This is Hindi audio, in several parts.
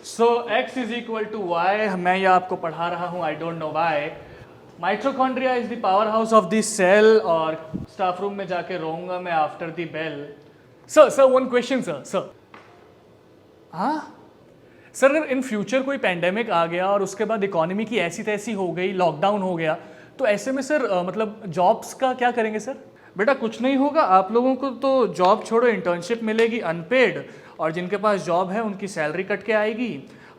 So x is equal to y, मैं ये आपको पढ़ा रहा हूँ, I don't know why. Mitochondria is the power house of the cell, और स्टाफ रूम में जाके रोऊंगा मैं after the bell. Sir one question sir. हाँ सर, अगर इन फ्यूचर कोई पेंडेमिक आ गया और उसके बाद इकोनॉमी की ऐसी तैसी हो गई, लॉकडाउन हो गया, तो ऐसे में सर मतलब जॉब्स का क्या करेंगे सर? बेटा कुछ नहीं होगा, आप लोगों को तो जॉब छोड़ो इंटर्नशिप मिलेगी अनपेड, और जिनके पास जॉब है उनकी सैलरी कट के आएगी,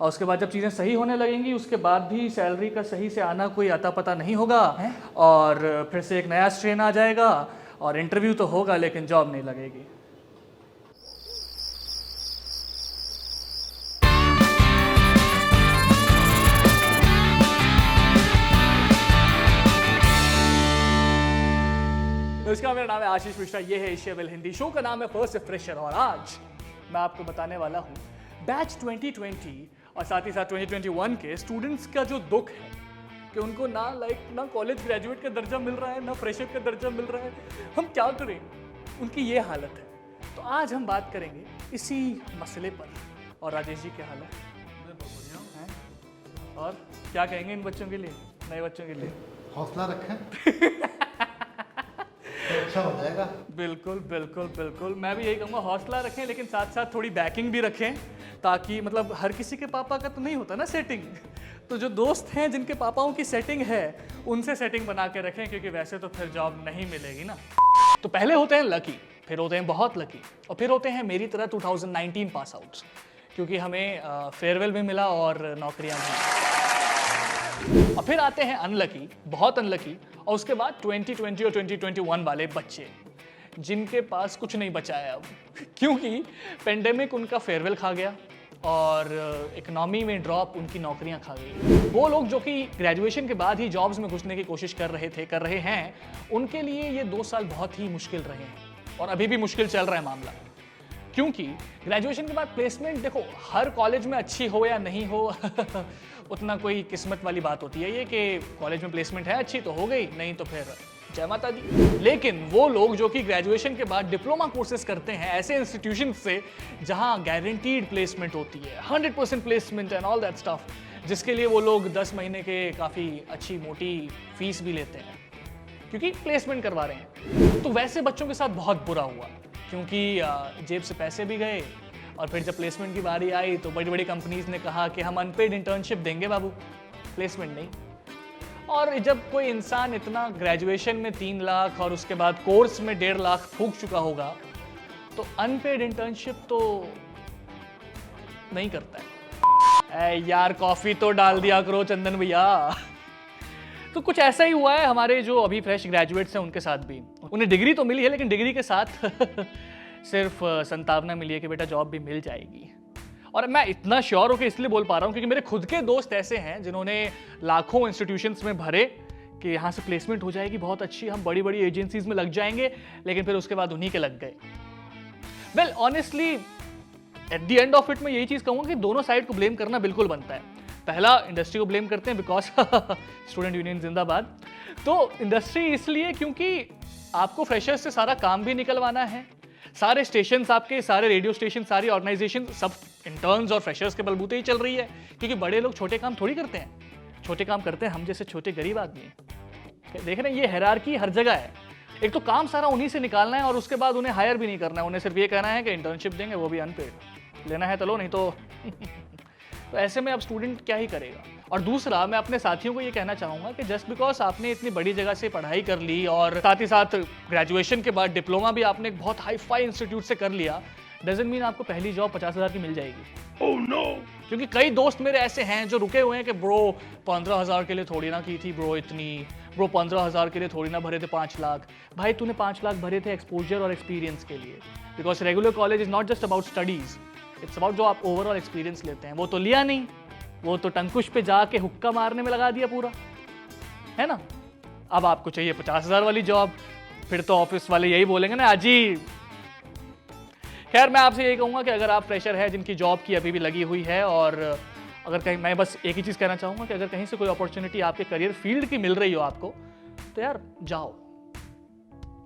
और उसके बाद जब चीज़ें सही होने लगेंगी उसके बाद भी सैलरी का सही से आना कोई अता पता नहीं होगा और फिर से एक नया स्ट्रेन आ जाएगा और इंटरव्यू तो होगा लेकिन जॉब नहीं लगेगी। नमस्कार, मेरा नाम है आशीष मिश्रा, ये है एशिया वेल हिंदी। शो का नाम है फर्स्ट फ्रेशर, और आज मैं आपको बताने वाला हूँ बैच 2020 और साथ ही साथ 2021 के स्टूडेंट्स का जो दुख है कि उनको ना कॉलेज ग्रेजुएट का दर्जा मिल रहा है, ना फ्रेशर का दर्जा मिल रहा है। हम क्या करें, उनकी ये हालत है। तो आज हम बात करेंगे इसी मसले पर। और राजेश जी क्या हाल है? और क्या कहेंगे इन बच्चों के लिए, नए बच्चों के लिए? हौसला रखें तो अच्छा हो जाएगा। बिल्कुल बिल्कुल बिल्कुल, मैं भी यही कहूँगा, हौसला रखें लेकिन साथ साथ थोड़ी बैकिंग भी रखें, ताकि मतलब हर किसी के पापा का तो नहीं होता ना सेटिंग। तो जो दोस्त हैं जिनके पापाओं की सेटिंग है उनसे सेटिंग बना के रखें, क्योंकि वैसे तो फिर जॉब नहीं मिलेगी ना। तो पहले होते हैं लकी, फिर होते हैं बहुत लकी, और फिर होते हैं मेरी तरह 2019 पास आउट्स, क्योंकि हमें फेयरवेल भी मिला और नौकरियाँ भी। और फिर आते हैं अनलकी, बहुत अनलकी, और उसके बाद 2020 और 2021 वाले बच्चे जिनके पास कुछ नहीं बचा है अब, क्योंकि पेंडेमिक उनका फेयरवेल खा गया और इकोनॉमी में ड्रॉप उनकी नौकरियां खा गई। वो लोग जो कि ग्रेजुएशन के बाद ही जॉब्स में घुसने की कोशिश कर रहे हैं, उनके लिए ये 2 साल बहुत ही मुश्किल रहे हैं, और अभी भी मुश्किल चल रहा है मामला। क्योंकि ग्रेजुएशन के बाद प्लेसमेंट, देखो हर कॉलेज में अच्छी हो या नहीं हो उतना कोई किस्मत वाली बात होती है ये कि कॉलेज में प्लेसमेंट है अच्छी तो हो गई, नहीं तो फिर जय माता दी। लेकिन वो लोग जो कि ग्रेजुएशन के बाद डिप्लोमा कोर्सेज करते हैं ऐसे इंस्टीट्यूशन से जहां गारंटीड प्लेसमेंट होती है, 100% placement and all that stuff, जिसके लिए वो लोग 10 महीने के काफ़ी अच्छी मोटी फीस भी लेते हैं क्योंकि प्लेसमेंट करवा रहे हैं। तो वैसे बच्चों के साथ बहुत बुरा हुआ, क्योंकि जेब से पैसे भी गए, और फिर जब प्लेसमेंट की बारी आई तो बड़ी बड़ी कंपनीज ने कहा कि हम अनपेड इंटर्नशिप देंगे बाबू, प्लेसमेंट नहीं। और जब कोई इंसान इतना ग्रेजुएशन में 3 लाख और उसके बाद कोर्स में 1.5 लाख फूंक चुका होगा, तो अनपेड इंटर्नशिप तो नहीं करता है। यार कॉफी तो डाल दिया करो चंदन भैया। तो कुछ ऐसा ही हुआ है हमारे जो अभी फ्रेश ग्रेजुएट्स हैं उनके साथ भी। उन्हें डिग्री तो मिली है लेकिन डिग्री के साथ सिर्फ संतावना मिली है कि बेटा जॉब भी मिल जाएगी। और मैं इतना श्योर होकर इसलिए बोल पा रहा हूँ क्योंकि मेरे खुद के दोस्त ऐसे हैं जिन्होंने लाखों इंस्टीट्यूशंस में भरे कि यहाँ से प्लेसमेंट हो जाएगी बहुत अच्छी, हम बड़ी बड़ी एजेंसीज में लग जाएंगे, लेकिन फिर उसके बाद उन्हीं के लग गए। Well honestly at the end of it मैं यही चीज़ कहूँगा कि दोनों साइड को ब्लेम करना बिल्कुल बनता है। पहला इंडस्ट्री को ब्लेम करते हैं बिकॉज स्टूडेंट यूनियन जिंदाबाद। तो इंडस्ट्री इसलिए क्योंकि आपको फ्रेशर्स से सारा काम भी निकलवाना है, सारे स्टेशन आपके, सारे रेडियो स्टेशन, सारी ऑर्गेनाइजेशन सब इंटर्न्स और फ्रेशर्स के बलबूते ही चल रही है, क्योंकि बड़े लोग छोटे काम थोड़ी करते हैं, छोटे काम करते हैं हम जैसे छोटे गरीब आदमी। देख रहे हैं ये हायरार्की हर जगह है। एक तो काम सारा उन्हीं से निकालना है और उसके बाद उन्हें हायर भी नहीं करना है, उन्हें सिर्फ ये कहना है कि इंटर्नशिप देंगे, वो भी अनपेड, लेना है तो लो नहीं तो तो ऐसे में अब स्टूडेंट क्या ही करेगा। और दूसरा मैं अपने साथियों को ये कहना चाहूँगा कि जस्ट बिकॉज आपने इतनी बड़ी जगह से पढ़ाई कर ली और साथ ही साथ ग्रेजुएशन के बाद डिप्लोमा भी आपने एक बहुत हाई फाई इंस्टीट्यूट से कर लिया, डजंट मीन आपको पहली जॉब 50,000 की मिल जाएगी। Oh no. क्योंकि कई दोस्त मेरे ऐसे हैं जो रुके हुए हैं कि ब्रो 15,000 के लिए थोड़ी ना की थी ब्रो इतनी, ब्रो 15,000 के लिए थोड़ी ना भरे थे 5 लाख। भाई तूने 5 लाख भरे थे एक्सपोजर और एक्सपीरियंस के लिए, because regular college is not just about studies, it's about जो आप ओवरऑल एक्सपीरियंस लेते हैं। वो तो लिया नहीं, वो तो टंकुश पे जाके हुक्का मारने में लगा दिया पूरा, है ना। अब आपको चाहिए 50,000 वाली जॉब, फिर तो ऑफिस वाले यही बोलेंगे ना अजी। खैर मैं आपसे यही कहूँगा कि अगर आप फ्रेशर है जिनकी जॉब की अभी भी लगी हुई है, और अगर कहीं, मैं बस एक ही चीज़ कहना चाहूँगा कि अगर कहीं से कोई अपॉर्चुनिटी आपके करियर फील्ड की मिल रही हो आपको, तो यार जाओ,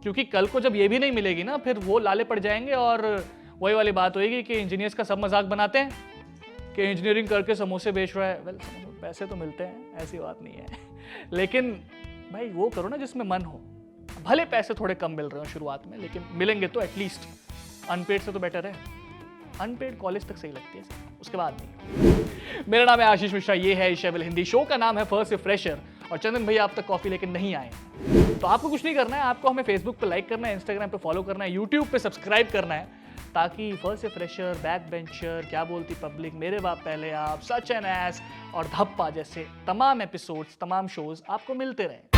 क्योंकि कल को जब ये भी नहीं मिलेगी ना, फिर वो लाले पड़ जाएंगे और वही वाली बात होगी कि इंजीनियर्स का सब मजाक बनाते हैं, कि इंजीनियरिंग करके समोसे बेच रहा है। वेल, पैसे तो मिलते हैं, ऐसी बात नहीं है लेकिन भाई वो करो ना जिसमें मन हो। भले पैसे थोड़े कम मिल रहे हो शुरुआत में, लेकिन मिलेंगे तो एटलीस्ट। अनपेड से तो बेटर है। अनपेड कॉलेज तक सही लगती है, उसके बाद नहीं। मेरा नाम है आशीष मिश्रा, ये है एशिया वेल हिंदी। शो का नाम है फर्स्ट फ्रेशर और चंदन भैया आप तक कॉफी लेकर नहीं आए। तो आपको कुछ नहीं करना है, आपको हमें फेसबुक पे लाइक करना है, इंस्टाग्राम पे फॉलो करना है, यूट्यूब पे सब्सक्राइब करना है, ताकि फर्स्ट फ्रेशर, बैक बेंचर, क्या बोलती पब्लिक, मेरे बाप पहले आप, सच एंड एस और धप्पा जैसे तमाम एपिसोड्स, तमाम शोज आपको मिलते रहें।